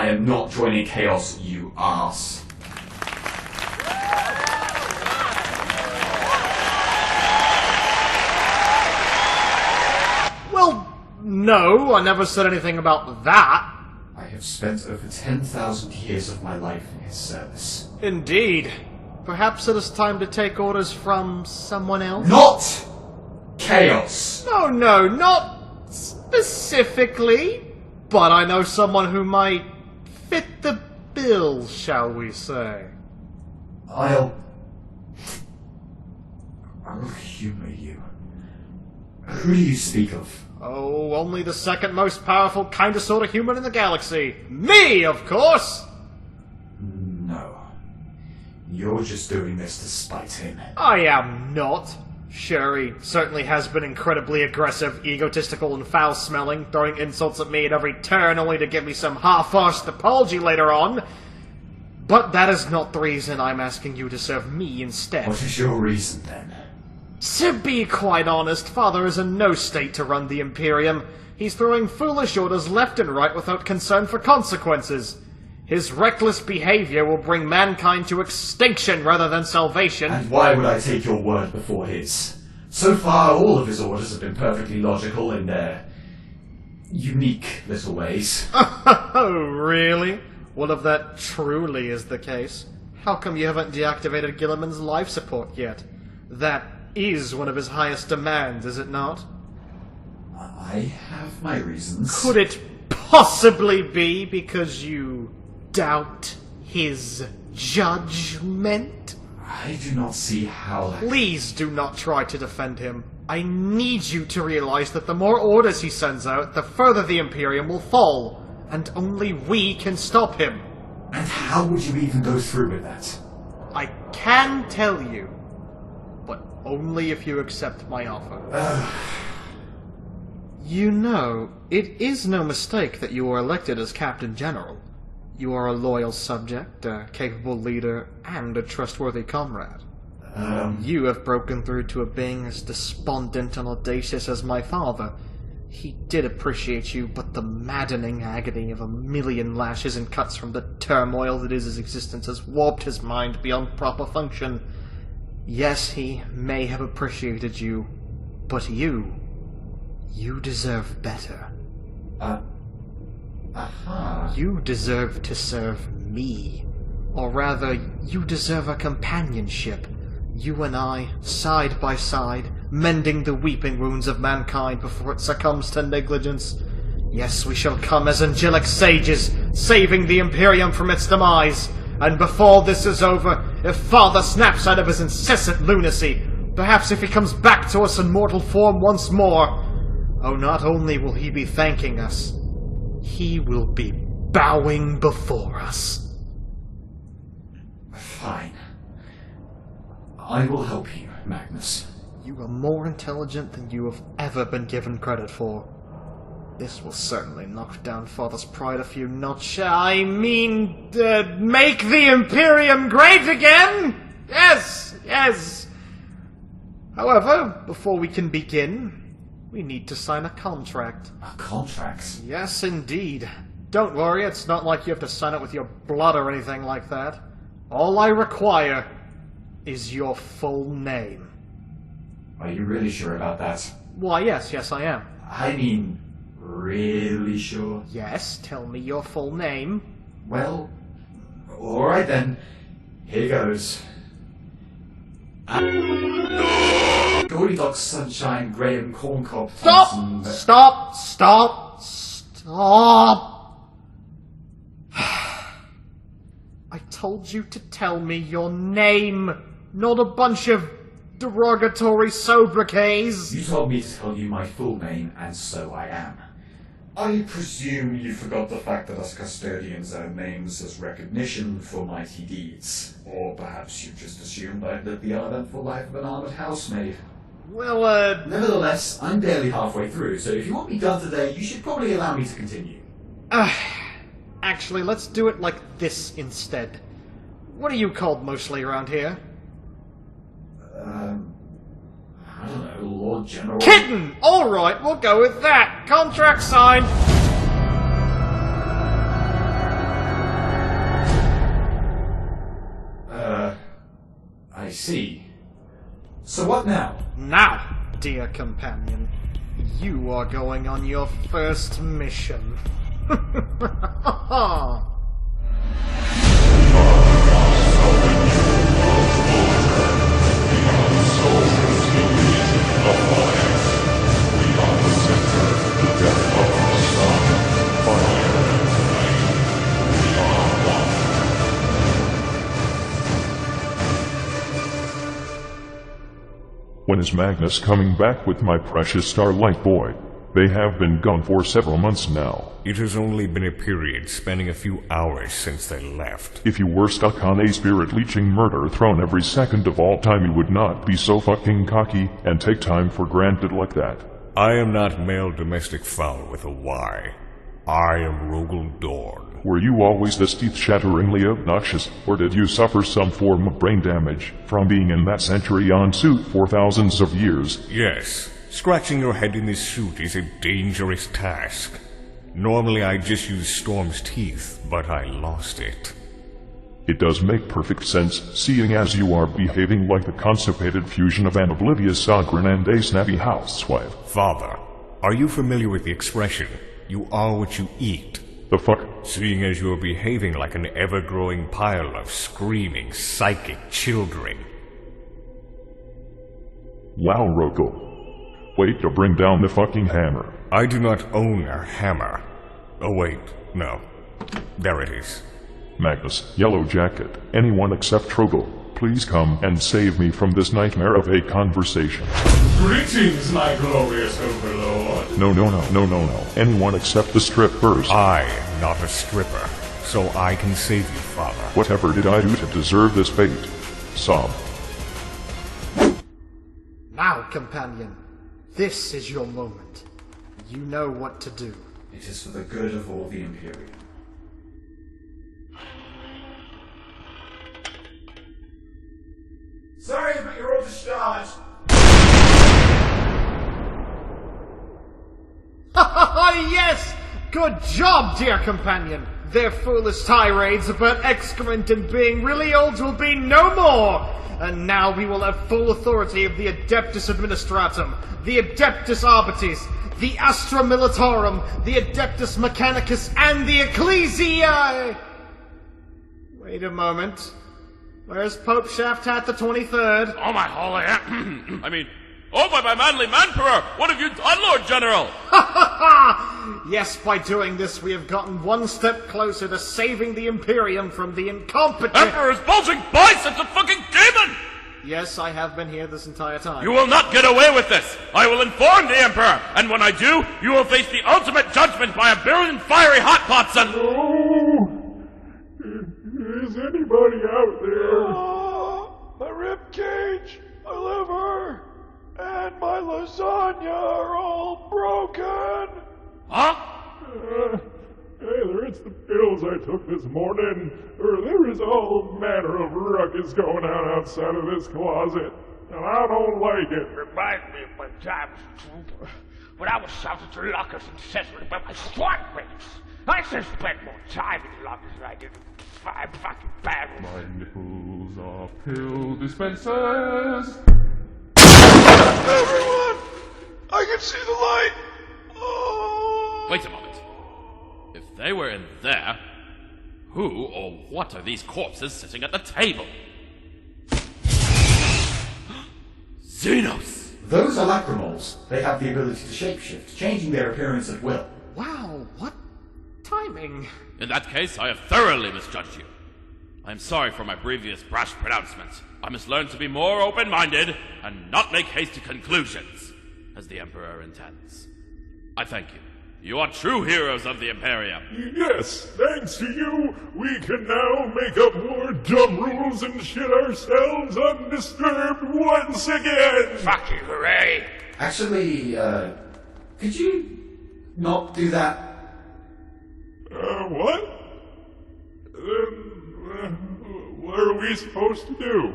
I am not joining Chaos, you arse. Well, no, I never said anything about that. I have spent over 10,000 years of my life in his service. Indeed. Perhaps it is time to take orders from someone else? Not Chaos! No, not specifically. But I know someone who might fit the bill, shall we say. I'll humor you. Who do you speak of? Oh, only the second most powerful kind of sort of human in the galaxy. Me, of course! No. You're just doing this to spite him. I am not. Sure, he certainly has been incredibly aggressive, egotistical, and foul-smelling, throwing insults at me at every turn only to give me some half-arsed apology later on. But that is not the reason I'm asking you to serve me instead. What is your reason, then? To be quite honest, Father is in no state to run the Imperium. He's throwing foolish orders left and right without concern for consequences. His reckless behavior will bring mankind to extinction rather than salvation. And why would I take your word before his? So far, all of his orders have been perfectly logical in their unique little ways. Oh, really? Well, if that truly is the case, how come you haven't deactivated Gilliman's life support yet? That is one of his highest demands, is it not? I have my reasons. Could it possibly be because you doubt his judgment? I do not see how that... Please do not try to defend him. I need you to realize that the more orders he sends out, the further the Imperium will fall, and only we can stop him. And how would you even go through with that? I can tell you, but only if you accept my offer. You know, it is no mistake that you were elected as Captain General. You are a loyal subject, a capable leader, and a trustworthy comrade. You have broken through to a being as despondent and audacious as my father. He did appreciate you, but the maddening agony of a million lashes and cuts from the turmoil that is his existence has warped his mind beyond proper function. Yes, he may have appreciated you, but you deserve better. You deserve to serve me. Or rather, you deserve a companionship. You and I, side by side, mending the weeping wounds of mankind before it succumbs to negligence. Yes, we shall come as angelic sages, saving the Imperium from its demise. And before this is over, if Father snaps out of his incessant lunacy, perhaps if he comes back to us in mortal form once more, oh, not only will he be thanking us, he will be bowing before us. Fine. I will help you, Magnus. You are more intelligent than you have ever been given credit for. This will certainly knock down Father's pride a few notches. I mean, make the Imperium great again? Yes. However, before we can begin, we need to sign a contract. A contract? Yes, indeed. Don't worry, it's not like you have to sign it with your blood or anything like that. All I require is your full name. Are you really sure about that? Why, yes, I am. I mean, really sure? Yes, tell me your full name. Well, alright then. Here goes. Goldilocks, Sunshine, Graham, Corncob, Thompson... Stop! I told you to tell me your name, not a bunch of derogatory sobriquets. You told me to tell you my full name, and so I am. I presume you forgot the fact that us custodians own names as recognition for mighty deeds. Or perhaps you just assumed I'd lived the uneventful life of an armored housemaid. Well, Nevertheless, I'm barely halfway through, so if you want me done today, you should probably allow me to continue. Actually, let's do it like this instead. What are you called mostly around here? I don't know, Lord General... Kitten! Alright, we'll go with that. Contract signed. see. So what now? Now, dear companion, you are going on your first mission. When is Magnus coming back with my precious Starlight boy? They have been gone for several months now. It has only been a period spanning a few hours since they left. If you were stuck on a spirit-leeching murder throne every second of all time, you would not be so fucking cocky and take time for granted like that. I am not male domestic fowl with a Y. I am Rogel Dorn. Were you always this teeth-shatteringly obnoxious, or did you suffer some form of brain damage from being in that Centurion suit for thousands of years? Yes. Scratching your head in this suit is a dangerous task. Normally I just use Storm's teeth, but I lost it. It does make perfect sense, seeing as you are behaving like the constipated fusion of an oblivious sovereign and a snappy housewife. Father, are you familiar with the expression, "You are what you eat"? The fuck? Seeing as you're behaving like an ever-growing pile of screaming, psychic children. Wow, Roko. Wait to bring down the fucking hammer. I do not own a hammer. Oh wait, no. There it is. Magnus, Yellow Jacket, anyone except Trogel, please come and save me from this nightmare of a conversation. Greetings, my glorious overlord. No. Anyone except the strippers. I am not a stripper, so I can save you, Father. Whatever did I do to deserve this fate? Sob. Now, companion, this is your moment. You know what to do. It is for the good of all the Imperium. Sorry, but you're overcharged. Yes! Good job, dear companion! Their foolish tirades about excrement and being really old will be no more! And now we will have full authority of the Adeptus Administratum, the Adeptus Arbitis, the Astra Militarum, the Adeptus Mechanicus, and the Ecclesiae! Wait a moment. Where's Pope Shafthat the 23rd? Oh, my holy... oh, by my manly manperer! What have you done, Lord General? Yes, by doing this, we have gotten one step closer to saving the Imperium from the incompetent... Emperor's bulging biceps, a fucking demon! Yes, I have been here this entire time. You will not get away with this! I will inform the Emperor, and when I do, you will face the ultimate judgment by a billion fiery hot pots and... Oh! Is anybody out there? My rib cage, my liver, and my lasagna are all broken. Huh? Either it's the pills I took this morning, or there is all manner of ruckus going on outside of this closet, and I don't like it. Reminds me of my time as a trooper, when I was shouting to lockers incessantly by my SWAT mates. I should have spent more time in lockers than I did in 5 fucking battles. My nipples are pill dispensers. Everyone! I can see the light! Oh! Wait a moment. If they were in there, who or what are these corpses sitting at the table? Xenos! Those are lacrimals. They have the ability to shapeshift, changing their appearance at will. Wow, what timing? In that case, I have thoroughly misjudged you. I am sorry for my previous brash pronouncements. I must learn to be more open-minded and not make hasty conclusions, as the Emperor intends. I thank you. You are true heroes of the Imperium. Yes, thanks to you, we can now make up more dumb rules and shit ourselves undisturbed once again! Fuck you, hooray! Actually, could you not do that? What? Then, what are we supposed to do?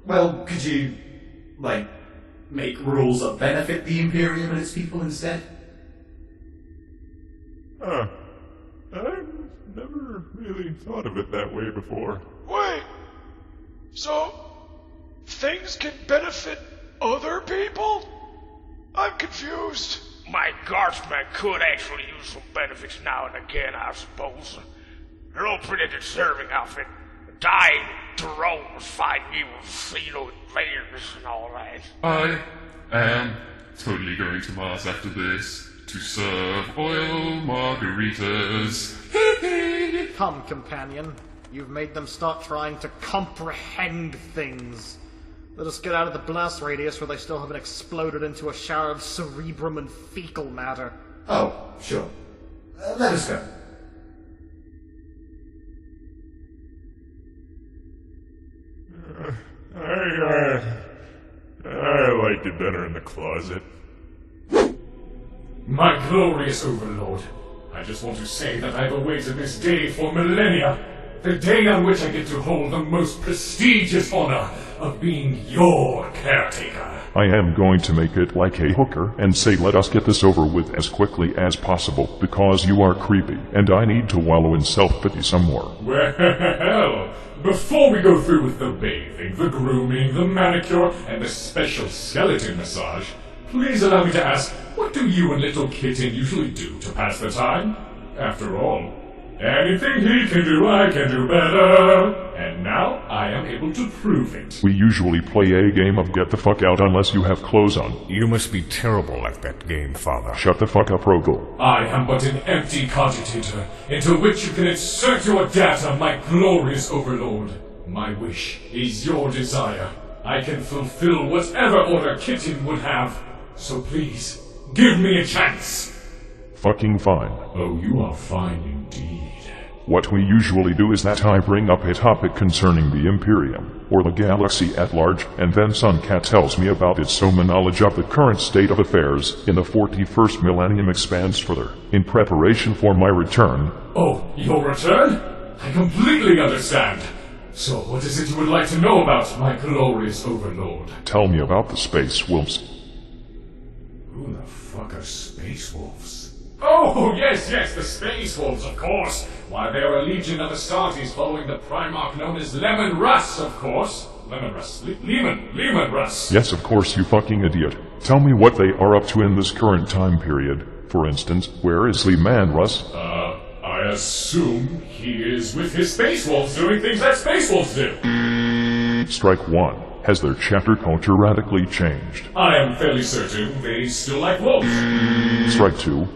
Well, could you, make rules that benefit the Imperium and its people instead? I've never really thought of it that way before. Wait! So, things can benefit other people? I'm confused. My guardsmen could actually use some benefits now and again, I suppose. They're all pretty deserving of it. Dying drones fighting evil Xeno invaders and all that. I am totally going to Mars after this to serve oil margaritas. Come, companion. You've made them start trying to comprehend things. Let us get out of the blast radius where they still haven't exploded into a shower of cerebrum and fecal matter. Oh, sure. Let us go. I liked it better in the closet. My glorious overlord, I just want to say that I've awaited this day for millennia. The day on which I get to hold the most prestigious honor of being your caretaker. I am going to make it like a hooker and say let us get this over with as quickly as possible because you are creepy and I need to wallow in self-pity some more. Well, before we go through with the bathing, the grooming, the manicure, and the special skeleton massage, please allow me to ask, what do you and little kitten usually do to pass the time? After all, anything he can do, I can do better. And now, I am able to prove it. We usually play a game of get the fuck out unless you have clothes on. You must be terrible at that game, Father. Shut the fuck up, Rogel. I am but an empty cogitator, into which you can insert your data, my glorious overlord. My wish is your desire. I can fulfill whatever order Kitten would have. So please, give me a chance. Fucking fine. Oh, you are fine indeed. What we usually do is that I bring up a topic concerning the Imperium, or the galaxy at large, and then Suncat tells me about its so my knowledge of the current state of affairs in the 41st millennium expands further, in preparation for my return. Oh, your return? I completely understand. So what is it you would like to know about, my glorious overlord? Tell me about the space wolves. Who the fuck are space wolves? Oh, yes, the space wolves, of course. Why, they're a legion of Astartes following the Primarch known as Lemon Russ, of course. Lemon Russ. Lemon Russ. Yes, of course, you fucking idiot. Tell me what they are up to in this current time period. For instance, where is Leman Russ? I assume he is with his space wolves doing things that space wolves do. Strike one. Has their chapter culture radically changed? I am fairly certain they still like wolves. Strike two.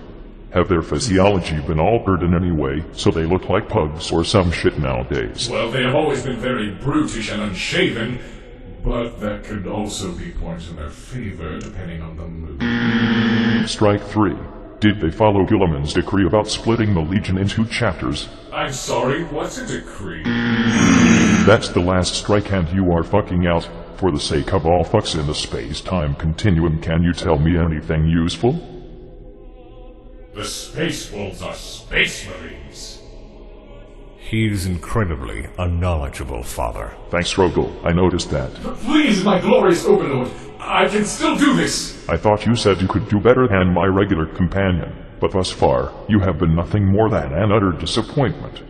Have their physiology been altered in any way so they look like pugs or some shit nowadays? Well, they have always been very brutish and unshaven, but that could also be points in their favor depending on the mood. Strike three. Did they follow Gilliman's decree about splitting the Legion into chapters? I'm sorry, what's a decree? That's the last strike and you are fucking out. For the sake of all fucks in the space-time continuum, can you tell me anything useful? The Space Wolves are Space Marines. He's incredibly unknowledgeable, Father. Thanks, Rogel. I noticed that. But please, my glorious overlord, I can still do this! I thought you said you could do better than my regular companion, but thus far, you have been nothing more than an utter disappointment.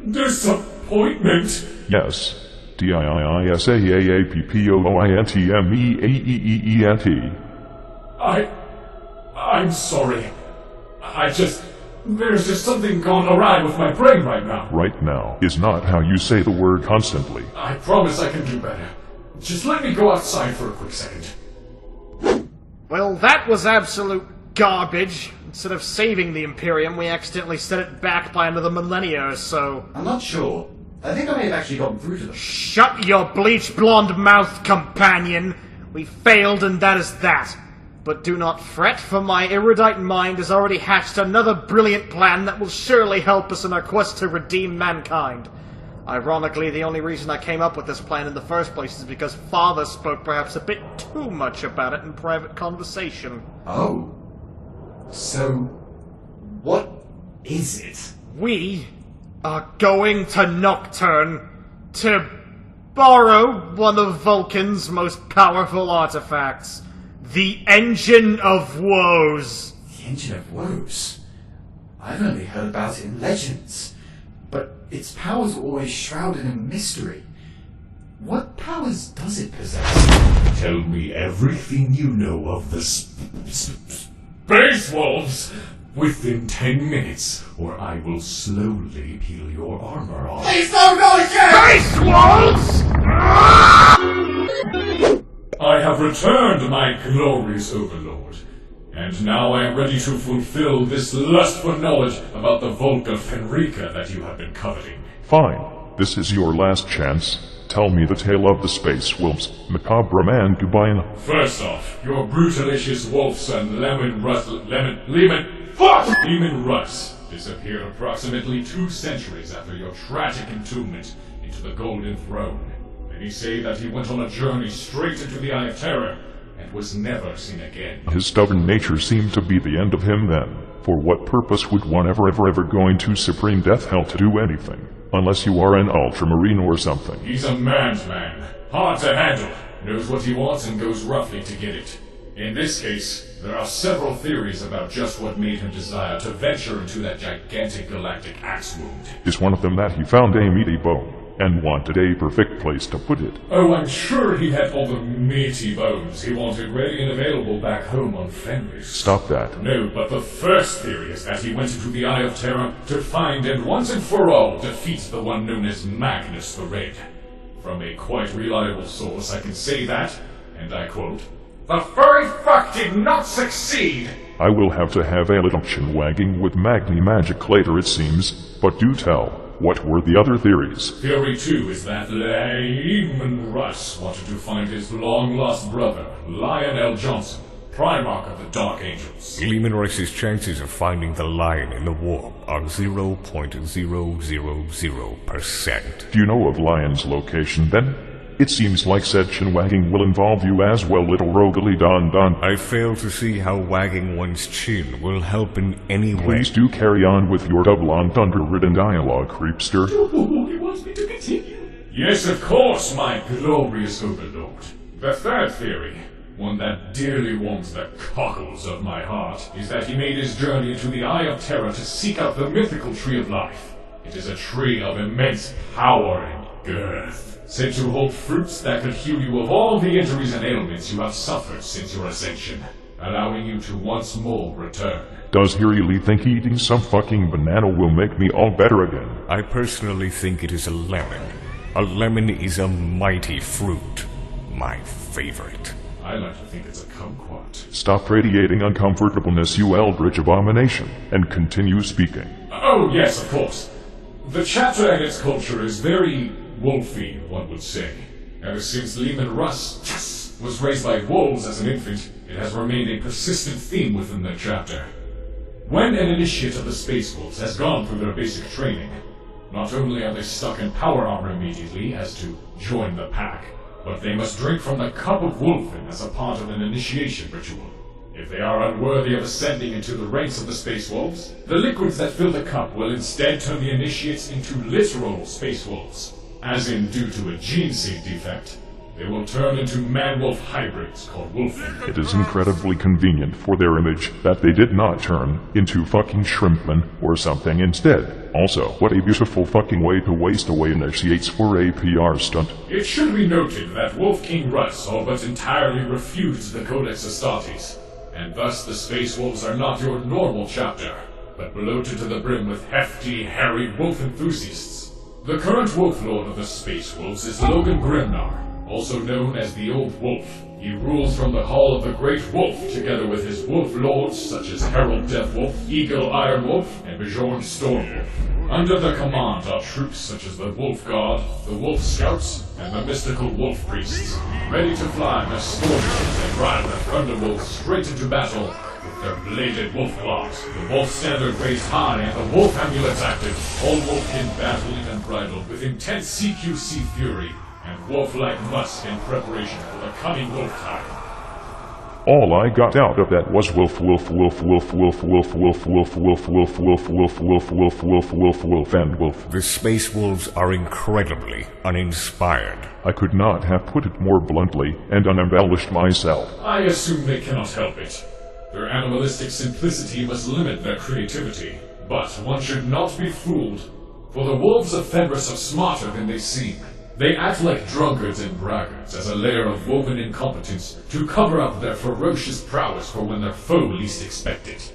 Disappointment? Yes. DIISAAAPPOOINTMEAEEENT. I'm sorry. There's just something gone awry with my brain right now. Right now is not how you say the word constantly. I promise I can do better. Just let me go outside for a quick second. Well, that was absolute garbage. Instead of saving the Imperium, we accidentally set it back by another millennia or so. I'm not sure. I think I may have actually gotten through to them. Shut your bleach blonde mouth, companion! We failed and that is that. But do not fret, for my erudite mind has already hatched another brilliant plan that will surely help us in our quest to redeem mankind. Ironically, the only reason I came up with this plan in the first place is because Father spoke perhaps a bit too much about it in private conversation. Oh. So, what is it? We are going to Nocturne to borrow one of Vulcan's most powerful artifacts. The Engine of Woes. The Engine of Woes? I've only heard about it in legends, but its powers are always shrouded in mystery. What powers does it possess? Tell me everything you know of the Space Wolves within 10 minutes, or I will slowly peel your armor off. Please don't go again! Space Wolves! I have returned, my glorious overlord, and now I am ready to fulfill this lust for knowledge about the Volk of Fenrica that you have been coveting. Fine. This is your last chance. Tell me the tale of the Space Wolves, Macabre Man Gubine. First off, your brutalicious wolf son Lehman Russ disappeared approximately 2 centuries after your tragic entombment into the Golden Throne. Many say that he went on a journey straight into the Eye of Terror and was never seen again. His stubborn nature seemed to be the end of him then. For what purpose would one ever go into Supreme Death Hell to do anything? Unless you are an Ultramarine or something. He's a man's man. Hard to handle. Knows what he wants and goes roughly to get it. In this case, there are several theories about just what made him desire to venture into that gigantic galactic axe wound. Is one of them that he found a meaty bone and wanted a perfect place to put it? Oh, I'm sure he had all the meaty bones he wanted ready and available back home on Fenris. Stop that. No, but the first theory is that he went into the Eye of Terror to find and once and for all defeat the one known as Magnus the Red. From a quite reliable source, I can say that, and I quote, "The furry fuck did not succeed!" I will have to have a little chin-wagging with Magni Magic later, it seems, but do tell. What were the other theories? Theory 2 is that Lehman Russ wanted to find his long-lost brother, Lionel Johnson, Primarch of the Dark Angels. Lehman Russ's chances of finding the lion in the warp are 0.000%. Do you know of Lion's location, then? It seems like said chin-wagging will involve you as well, little roguely Don. I fail to see how wagging one's chin will help in any way. Please do carry on with your double-entendre-ridden dialogue, creepster. He wants me to continue. Yes, of course, my glorious overlord. The third theory, one that dearly warms the cockles of my heart, is that he made his journey into the Eye of Terror to seek out the mythical Tree of Life. It is a tree of immense power and girth, said to hold fruits that could heal you of all the injuries and ailments you have suffered since your ascension, allowing you to once more return. Does he really think eating some fucking banana will make me all better again? I personally think it is a lemon. A lemon is a mighty fruit. My favorite. I like to think it's a kumquat. Stop radiating uncomfortableness, you eldritch abomination, and continue speaking. Oh, yes, of course. The chapter and its culture is very wolfy, one would say. Ever since Lehman Russ was raised by wolves as an infant, it has remained a persistent theme within the chapter. When an initiate of the Space Wolves has gone through their basic training, not only are they stuck in power armor immediately as to join the pack, but they must drink from the cup of Wolfen as a part of an initiation ritual. If they are unworthy of ascending into the ranks of the Space Wolves, the liquids that fill the cup will instead turn the initiates into literal Space Wolves. As in, due to a gene seed defect, they will turn into man-wolf hybrids called Wolfen. It is incredibly convenient for their image that they did not turn into fucking shrimpmen or something instead. Also, what a beautiful fucking way to waste away initiates for a PR stunt. It should be noted that Wolf King Russ all but entirely refused the Codex Astartes, and thus the Space Wolves are not your normal chapter, but bloated to the brim with hefty, hairy wolf enthusiasts. The current Wolf Lord of the Space Wolves is Logan Grimnar, also known as the Old Wolf. He rules from the Hall of the Great Wolf, together with his Wolf Lords such as Herald Deathwolf, Eagle Iron Wolf, and Bjorn Stormwolf. Under their command are troops such as the Wolf Guard, the Wolf Scouts, and the mystical Wolf Priests, ready to fly their Stormwolves and drive the Thunderwolves straight into battle with their bladed wolf claws, the wolf standard raised high, and the wolf amulets active, all wolfkin battled and bridled with intense CQC fury and wolf-like musk in preparation for the coming wolf time. All I got out of that was wolf, wolf, wolf, wolf, wolf, wolf, wolf, wolf, wolf, wolf, wolf, wolf, wolf, wolf, wolf, wolf, wolf, and wolf. The Space Wolves are incredibly uninspired. I could not have put it more bluntly and unembellished myself. I assume they cannot help it. Their animalistic simplicity must limit their creativity. But one should not be fooled, for the wolves of Fenris are smarter than they seem. They act like drunkards and braggarts as a layer of woven incompetence to cover up their ferocious prowess for when their foe least expect it.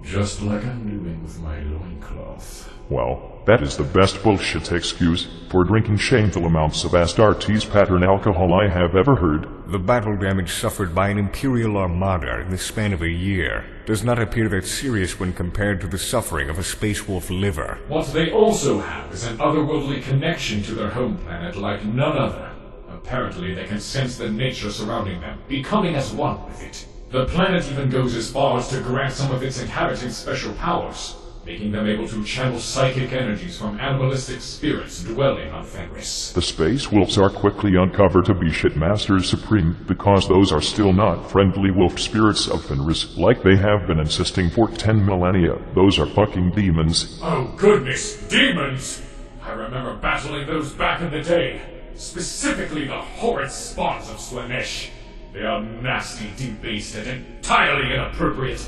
Just like I'm doing with my loincloth. Well, that is the best bullshit excuse for drinking shameful amounts of Astartes pattern alcohol I have ever heard. The battle damage suffered by an Imperial armada in the span of a year does not appear that serious when compared to the suffering of a Space Wolf liver. What they also have is an otherworldly connection to their home planet like none other. Apparently they can sense the nature surrounding them, becoming as one with it. The planet even goes as far as to grant some of its inhabitants special powers, making them able to channel psychic energies from animalistic spirits dwelling on Fenris. The Space Wolves are quickly uncovered to be Shitmasters Supreme because those are still not friendly wolf spirits of Fenris like they have been insisting for 10 millennia. Those are fucking demons. Oh goodness, demons! I remember battling those back in the day. Specifically the horrid spawns of Slanesh. They are nasty, debased, and entirely inappropriate.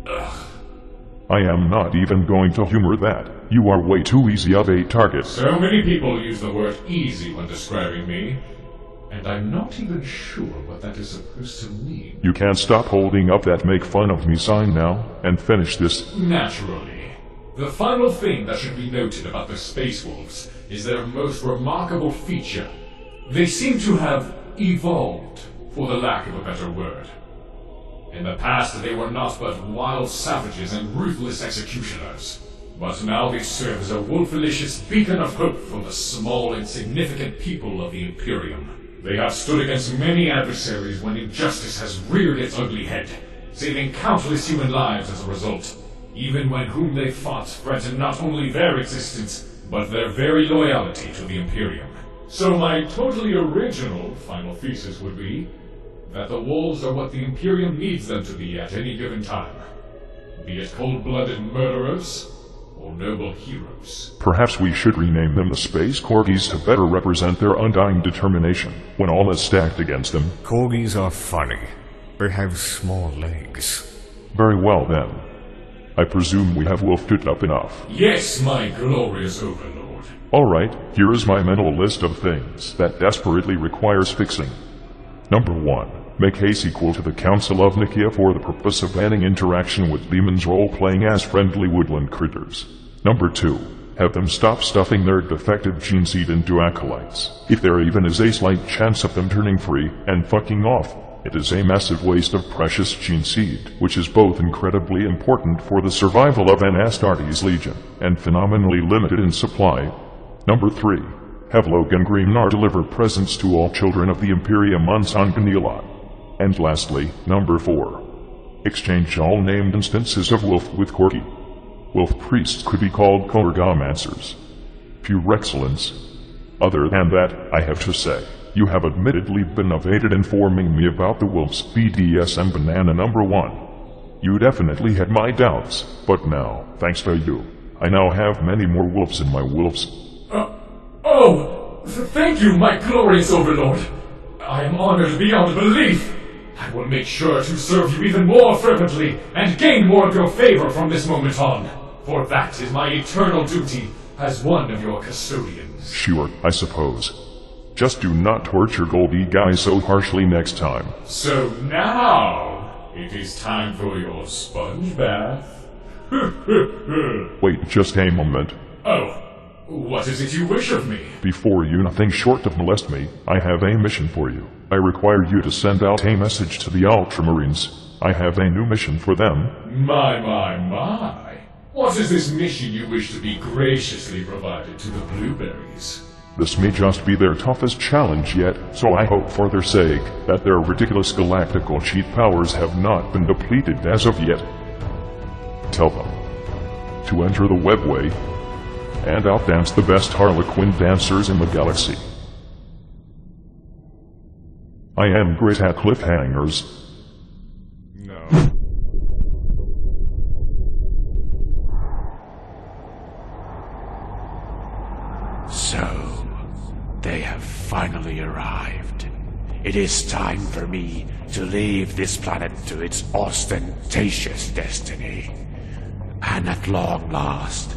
Ugh. I am not even going to humor that. You are way too easy of a target. So many people use the word easy when describing me, and I'm not even sure what that is supposed to mean. You can't stop holding up that make fun of me sign now, and finish this. Naturally. The final thing that should be noted about the Space Wolves is their most remarkable feature. They seem to have evolved, for the lack of a better word. In the past, they were not but wild savages and ruthless executioners. But now they serve as a wolfilicious beacon of hope for the small, insignificant people of the Imperium. They have stood against many adversaries when injustice has reared its ugly head, saving countless human lives as a result, even when whom they fought threatened not only their existence, but their very loyalty to the Imperium. So my totally original final thesis would be that the wolves are what the Imperium needs them to be at any given time, be it cold-blooded murderers or noble heroes. Perhaps we should rename them the Space Corgis to better represent their undying determination when all is stacked against them. Corgis are funny. They have small legs. Very well then. I presume we have wolfed it up enough. Yes, my glorious overlord. Alright, here is my mental list of things that desperately requires fixing. Number 1. Make haste equal to the Council of Nikia for the purpose of banning interaction with demons role-playing as friendly woodland critters. Number 2. Have them stop stuffing their defective gene seed into acolytes. If there even is a slight chance of them turning free and fucking off, it is a massive waste of precious gene seed, which is both incredibly important for the survival of an Astartes legion, and phenomenally limited in supply. Number 3. Have Logan Grimnar deliver presents to all children of the Imperium on Sanganila. And lastly, number 4. Exchange all named instances of wolf with Corgi. Wolf priests could be called Korgomancers. Pure excellence. Other than that, I have to say, you have admittedly been evaded informing me about the wolves BDSM banana number 1. You definitely had my doubts, but now, thanks to you, I now have many more wolves in my wolves. Thank you, my glorious overlord. I am honored beyond belief. I will make sure to serve you even more fervently and gain more of your favor from this moment on, for that is my eternal duty as one of your custodians. Sure, I suppose. Just do not torture Goldie Guy so harshly next time. So now, it is time for your sponge bath. Wait just a moment. Oh, what is it you wish of me? Before you nothing short of molest me, I have a mission for you. I require you to send out a message to the Ultramarines. I have a new mission for them. My. What is this mission you wish to be graciously provided to the blueberries? This may just be their toughest challenge yet, so I hope for their sake that their ridiculous galactical cheat powers have not been depleted as of yet. Tell them to enter the webway and outdance the best Harlequin dancers in the galaxy. I am great at cliffhangers. No. So, they have finally arrived. It is time for me to leave this planet to its ostentatious destiny. And at long last,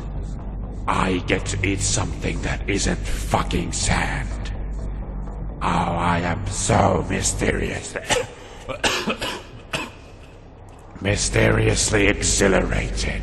I get to eat something that isn't fucking sand. I am so mysterious. Mysteriously exhilarated.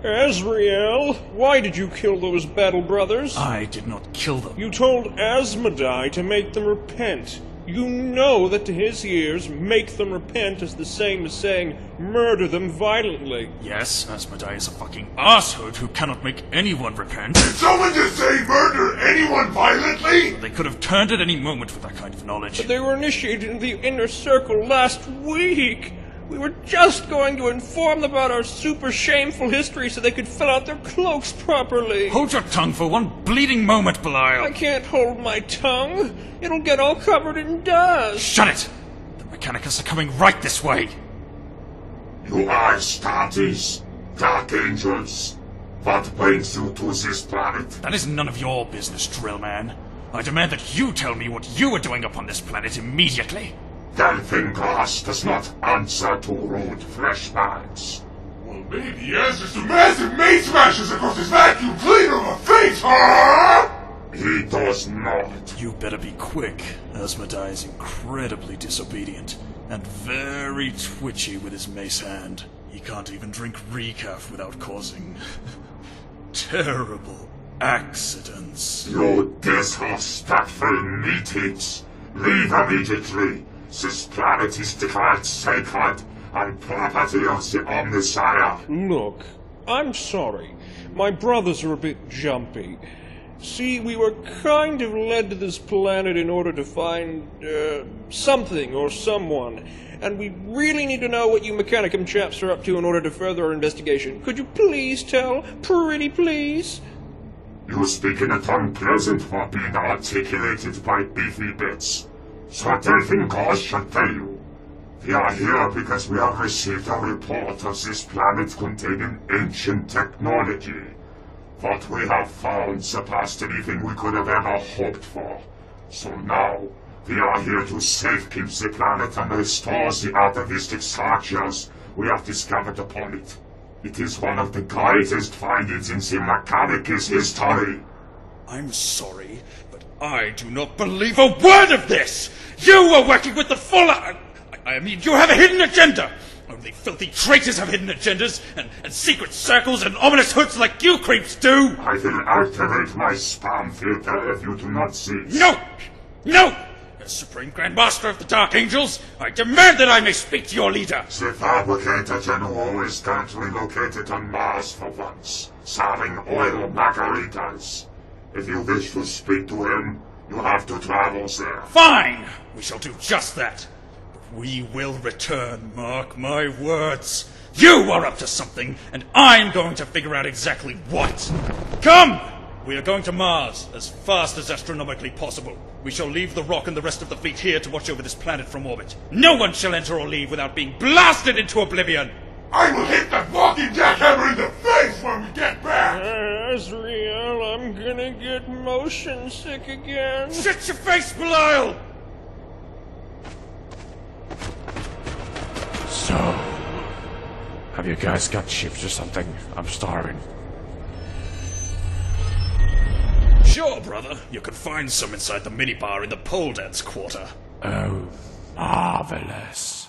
Azrael, why did you kill those battle brothers? I did not kill them. You told Asmodai to make them repent. You know that to his ears, make them repent is the same as saying, murder them violently. Yes, Asmodai is a fucking arsehole who cannot make anyone repent. Did someone just say murder anyone violently? They could have turned at any moment with that kind of knowledge. But they were initiated into the inner circle last week. We were just going to inform them about our super shameful history so they could fill out their cloaks properly. Hold your tongue for one bleeding moment, Belial. I can't hold my tongue. It'll get all covered in dust. Shut it! The Mechanicus are coming right this way. You are Astartes, Dark Angels. What brings you to this planet? That is none of your business, Drillman. I demand that you tell me what you are doing upon this planet immediately. Delphine Glass does not answer to rude flesh minds. Well, maybe the answer is to massive mace smashes across his vacuum cleaner of a face, huh? He does not. You better be quick. Asmodai is incredibly disobedient and very twitchy with his mace hand. He can't even drink recaf without causing terrible accidents. You disrespectful meat-eats. Leave immediately. This planet is declared sacred and property of the Omnissiah. Look, I'm sorry. My brothers are a bit jumpy. See, we were kind of led to this planet in order to find, something or someone. And we really need to know what you Mechanicum chaps are up to in order to further our investigation. Could you please tell? Pretty please? You speak in a tongue pleasant for being articulated by beefy bits. So Delphine Glass should tell you. We are here because we have received a report of this planet containing ancient technology. What we have found surpassed anything we could have ever hoped for. So now, we are here to safekeep the planet and restore the atavistic structures we have discovered upon it. It is one of the greatest findings in the Mechanicus history. I'm sorry, but I do not believe a word of this! You are working with the full... I mean, you have a hidden agenda! Only filthy traitors have hidden agendas, and secret circles and ominous hoods like you creeps do! I will activate my spam filter if you do not cease. No! No! As Supreme Grand Master of the Dark Angels, I demand that I may speak to your leader! The Fabricator General is currently located on Mars for once, serving oil margaritas. If you wish to speak to him, you have to travel there. Fine! We shall do just that. But we will return, mark my words. You are up to something, and I'm going to figure out exactly what. Come! We are going to Mars, as fast as astronomically possible. We shall leave the Rock and the rest of the fleet here to watch over this planet from orbit. No one shall enter or leave without being blasted into oblivion! I will hit that walking jackhammer in the face when we get back! Azrael, I'm gonna get motion sick again. Shut your face, Belial! So, have you guys got shifts or something? I'm starving. Sure, brother. You can find some inside the minibar in the pole dance quarter. Oh, marvelous.